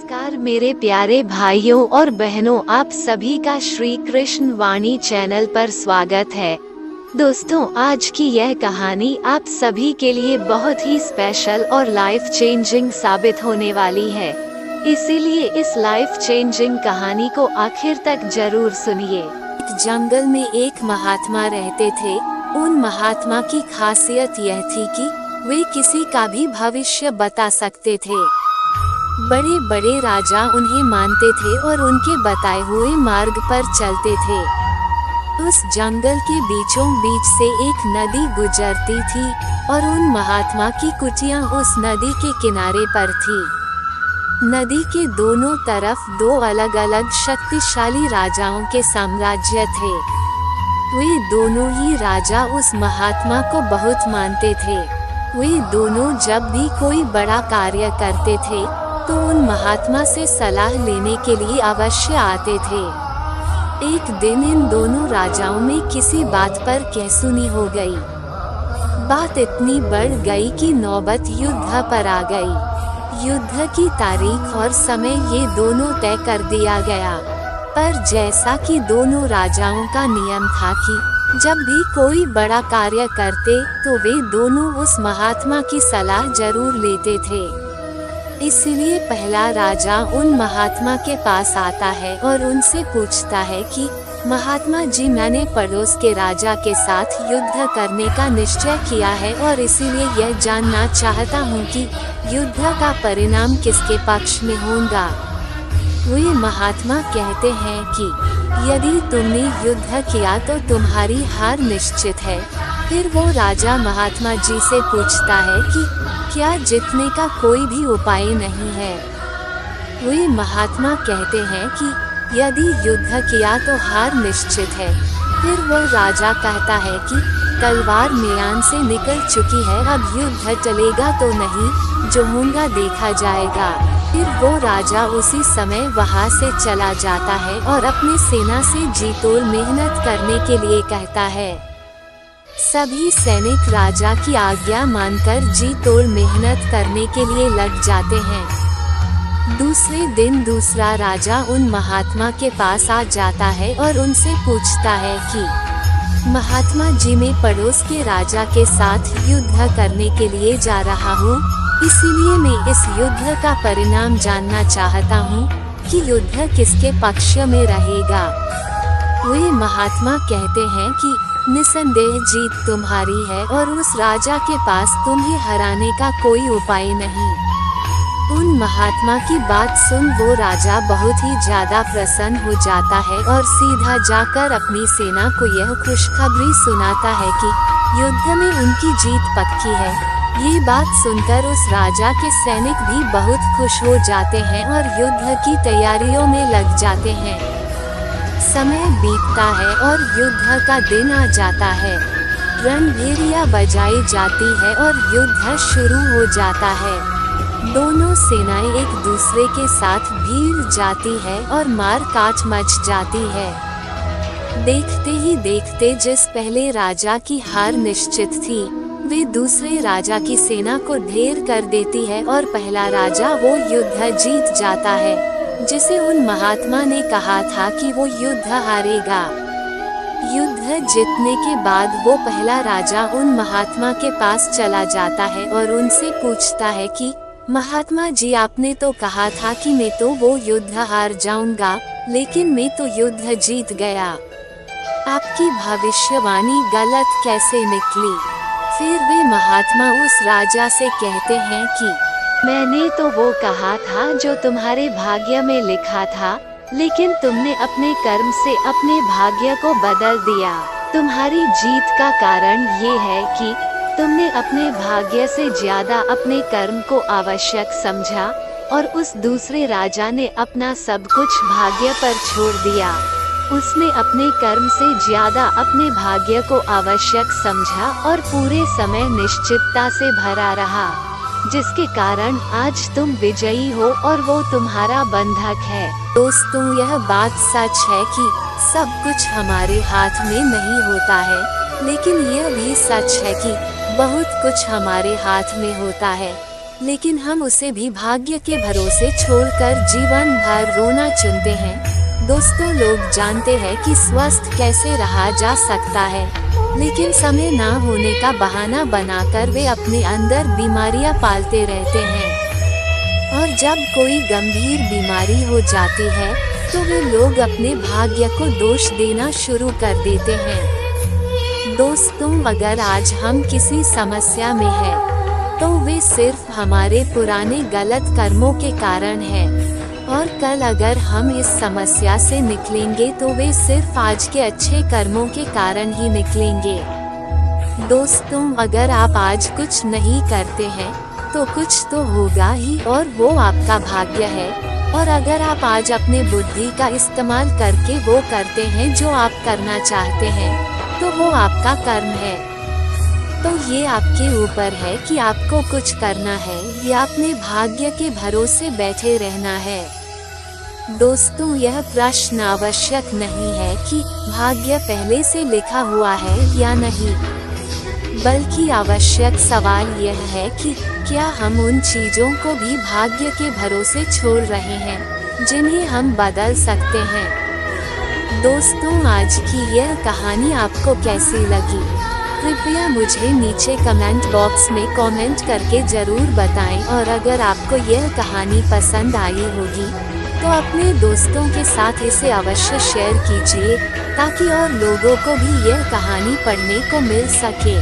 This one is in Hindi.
नमस्कार मेरे प्यारे भाइयों और बहनों, आप सभी का श्री कृष्ण वाणी चैनल पर स्वागत है। दोस्तों, आज की यह कहानी आप सभी के लिए बहुत ही स्पेशल और लाइफ चेंजिंग साबित होने वाली है। इसीलिए इस लाइफ चेंजिंग कहानी को आखिर तक जरूर सुनिए। जंगल में एक महात्मा रहते थे। उन महात्मा की खासियत यह थी कि वे किसी का भी भविष्य बता सकते थे। बड़े बड़े राजा उन्हें मानते थे और उनके बताए हुए मार्ग पर चलते थे। उस जंगल के बीचों बीच से एक नदी गुजरती थी और उन महात्मा की कुटिया उस नदी के किनारे पर थी। नदी के दोनों तरफ दो अलग अलग शक्तिशाली राजाओं के साम्राज्य थे। वे दोनों ही राजा उस महात्मा को बहुत मानते थे। वे दोनों जब भी कोई बड़ा कार्य करते थे तो उन महात्मा से सलाह लेने के लिए अवश्य आते थे। एक दिन इन दोनों राजाओं में किसी बात पर कहासुनी हो गई। बात इतनी बढ़ गई कि नौबत युद्ध पर आ गई। युद्ध की तारीख और समय ये दोनों तय कर दिया गया। पर जैसा कि दोनों राजाओं का नियम था कि जब भी कोई बड़ा कार्य करते तो वे दोनों उस महात्मा की सलाह जरूर लेते थे। इसलिए पहला राजा उन महात्मा के पास आता है और उनसे पूछता है कि महात्मा जी, मैंने पड़ोस के राजा के साथ युद्ध करने का निश्चय किया है और इसीलिए यह जानना चाहता हूँ कि युद्ध का परिणाम किसके पक्ष में होगा। वे महात्मा कहते हैं कि यदि तुमने युद्ध किया तो तुम्हारी हार निश्चित है। फिर वो राजा महात्मा जी से पूछता है कि क्या जीतने का कोई भी उपाय नहीं है। वे महात्मा कहते हैं कि यदि युद्ध किया तो हार निश्चित है। फिर वो राजा कहता है कि तलवार म्यान से निकल चुकी है, अब युद्ध चलेगा तो नहीं, जो होगा देखा जाएगा। फिर वो राजा उसी समय वहां से चला जाता है और अपनी सेना से जी तोड़ मेहनत करने के लिए कहता है। सभी सैनिक राजा की आज्ञा मानकर जी तोड़ मेहनत करने के लिए लग जाते हैं। दूसरे दिन दूसरा राजा उन महात्मा के पास आ जाता है और उनसे पूछता है कि महात्मा जी, मैं पड़ोस के राजा के साथ युद्ध करने के लिए जा रहा हूँ, इसीलिए मैं इस युद्ध का परिणाम जानना चाहता हूँ कि युद्ध किसके पक्ष में रहेगा। वे महात्मा कहते हैं कि निसंदेह जीत तुम्हारी है और उस राजा के पास तुम्हें हराने का कोई उपाय नहीं। उन महात्मा की बात सुन वो राजा बहुत ही ज्यादा प्रसन्न हो जाता है और सीधा जाकर अपनी सेना को यह खुशखबरी सुनाता है कि युद्ध में उनकी जीत पक्की है। ये बात सुनकर उस राजा के सैनिक भी बहुत खुश हो जाते हैं और युद्ध की तैयारियों में लग जाते हैं। समय बीतता है और युद्ध का दिन आ जाता है। रणभेरियां बजाई जाती है और युद्ध शुरू हो जाता है। दोनों सेनाएं एक दूसरे के साथ भिड़ जाती है और मार काट मच जाती है। देखते ही देखते जिस पहले राजा की हार निश्चित थी, वे दूसरे राजा की सेना को ढेर कर देती है और पहला राजा वो युद्ध जीत जाता है जिसे उन महात्मा ने कहा था कि वो युद्ध हारेगा। युद्ध जीतने के बाद वो पहला राजा उन महात्मा के पास चला जाता है और उनसे पूछता है कि महात्मा जी, आपने तो कहा था कि मैं तो वो युद्ध हार जाऊंगा, लेकिन मैं तो युद्ध जीत गया। आपकी भविष्यवाणी गलत कैसे निकली? फिर वे महात्मा उस राजा से कहते हैं कि मैंने तो वो कहा था जो तुम्हारे भाग्य में लिखा था, लेकिन तुमने अपने कर्म से अपने भाग्य को बदल दिया। तुम्हारी जीत का कारण ये है कि तुमने अपने भाग्य से ज्यादा अपने कर्म को आवश्यक समझा और उस दूसरे राजा ने अपना सब कुछ भाग्य पर छोड़ दिया। उसने अपने कर्म से ज्यादा अपने भाग्य को आवश्यक समझा और पूरे समय निश्चितता से भरा रहा, जिसके कारण आज तुम विजयी हो और वो तुम्हारा बंधक है। दोस्तों, यह बात सच है कि सब कुछ हमारे हाथ में नहीं होता है, लेकिन यह भी सच है कि बहुत कुछ हमारे हाथ में होता है। लेकिन हम उसे भी भाग्य के भरोसे छोड़कर जीवन भर रोना चुनते हैं। दोस्तों, लोग जानते हैं कि स्वस्थ कैसे रहा जा सकता है, लेकिन समय ना होने का बहाना बनाकर वे अपने अंदर बीमारियां पालते रहते हैं। और जब कोई गंभीर बीमारी हो जाती है तो वे लोग अपने भाग्य को दोष देना शुरू कर देते हैं। दोस्तों, अगर आज हम किसी समस्या में हैं, तो वे सिर्फ हमारे पुराने गलत कर्मों के कारण है, और कल अगर हम इस समस्या से निकलेंगे तो वे सिर्फ आज के अच्छे कर्मों के कारण ही निकलेंगे। दोस्तों, अगर आप आज कुछ नहीं करते हैं तो कुछ तो होगा ही, और वो आपका भाग्य है। और अगर आप आज अपने बुद्धि का इस्तेमाल करके वो करते हैं जो आप करना चाहते हैं, तो वो आपका कर्म है। तो ये आपके ऊपर है कि आपको कुछ करना है या अपने भाग्य के भरोसे बैठे रहना है। दोस्तों, यह प्रश्न आवश्यक नहीं है कि भाग्य पहले से लिखा हुआ है या नहीं, बल्कि आवश्यक सवाल यह है कि क्या हम उन चीजों को भी भाग्य के भरोसे छोड़ रहे हैं जिन्हें हम बदल सकते हैं। दोस्तों, आज की यह कहानी आपको कैसी लगी? कृपया मुझे नीचे कमेंट बॉक्स में कमेंट करके जरूर बताएं, और अगर आपको यह कहानी पसंद आई होगी तो अपने दोस्तों के साथ इसे अवश्य शेयर कीजिए, ताकि और लोगों को भी यह कहानी पढ़ने को मिल सके।